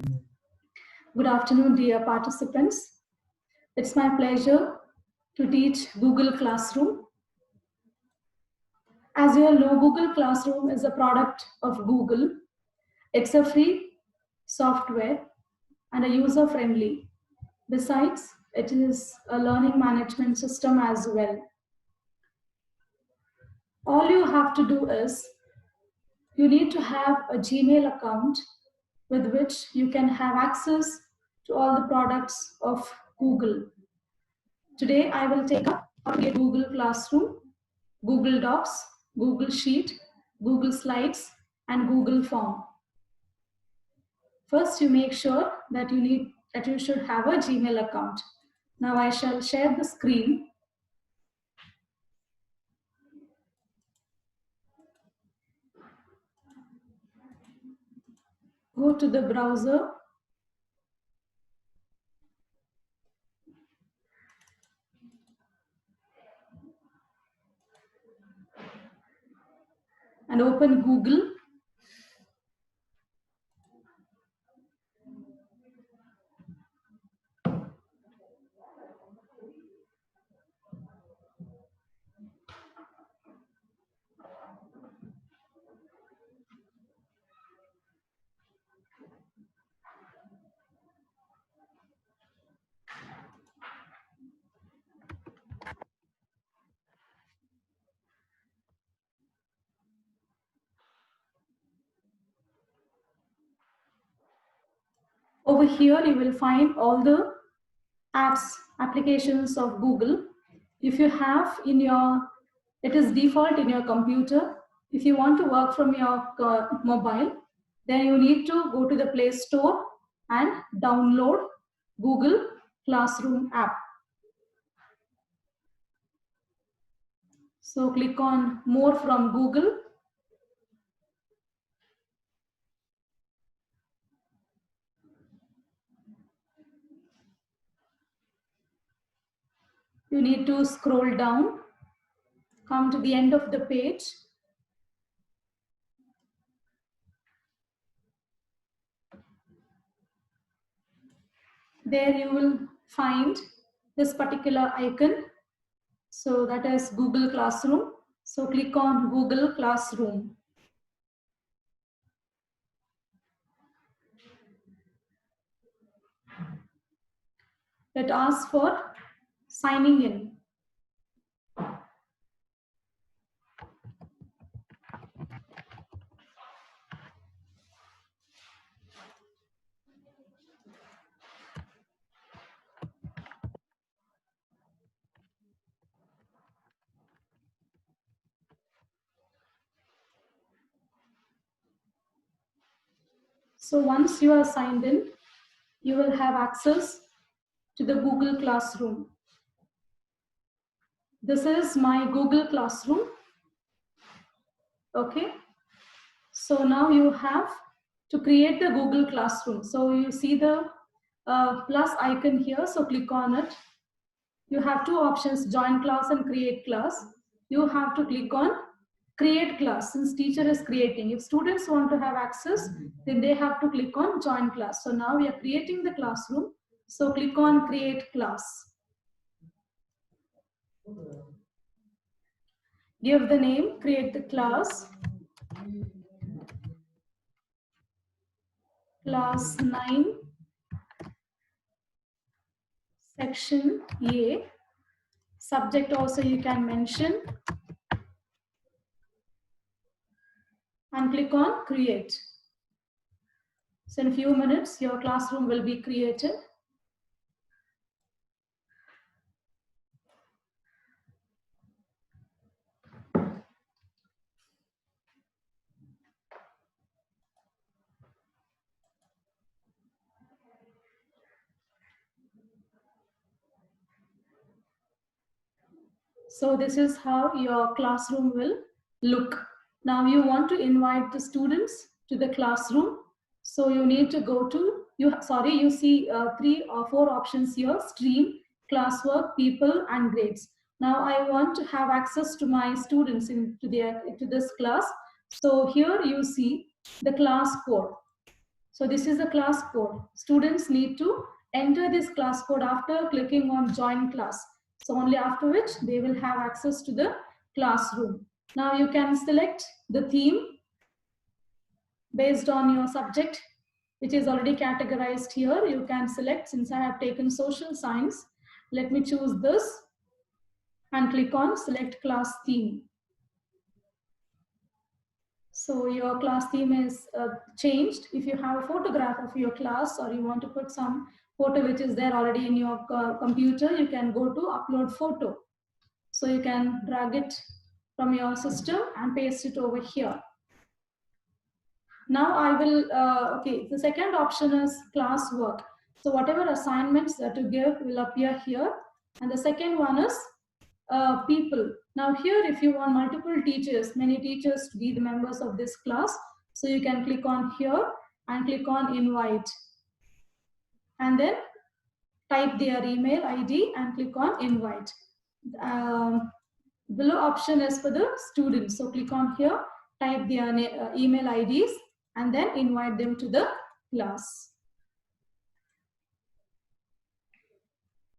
Good afternoon, dear participants. It's my pleasure to teach Google Classroom. As you all know, Google Classroom is a product of Google. It's a free software and a user-friendly. Besides, it is a learning management system as well. All you have to do is you need to have a Gmail account with which you can have access to all the products of Google. Today, I will take up Google Classroom, Google Docs, Google Sheet, Google Slides, and Google Form. First, you make sure that you should have a Gmail account. Now I shall share the screen. Go to the browser. And open Google. Over here, you will find all the applications of Google. If you have it is default in your computer. If you want to work from your mobile, then you need to go to the Play Store and download Google Classroom app. So click on More from Google. You need to scroll down, come to the end of the page. There you will find this particular icon. So that is Google Classroom. So click on Google Classroom. It asks for signing in. So once you are signed in, you will have access to the Google Classroom. This is my Google Classroom. Okay. So now you have to create the Google Classroom. So you see the plus icon here. So click on it. You have two options, join class and create class. You have to click on create class since teacher is creating. If students want to have access, then they have to click on join class. So now we are creating the classroom. So click on create class. Give the name, create the class. Class 9, section A. Subject also you can mention. And click on create. So in a few minutes, your classroom will be created. So this is how your classroom will look. Now you want to invite the students to the classroom. So you need to go to, you see 3 or 4 options here, stream, classwork, people, and grades. Now I want to have access to my students into this class. So here you see the class code. So this is the class code. Students need to enter this class code after clicking on join class. So only after which they will have access to the classroom. Now you can select the theme based on your subject, which is already categorized here. You can select, since I have taken social science, let me choose this and click on select class theme. So your class theme is changed. If you have a photograph of your class or you want to put some photo which is there already in your computer, you can go to upload photo. So you can drag it from your system and paste it over here. Now I will, okay, the second option is class work. So whatever assignments that you give will appear here. And the second one is people. Now here, if you want multiple teachers, many teachers to be the members of this class, so you can click on here and click on invite. And then type their email ID and click on invite. Below option is for the students. So click on here, type their email IDs and then invite them to the class.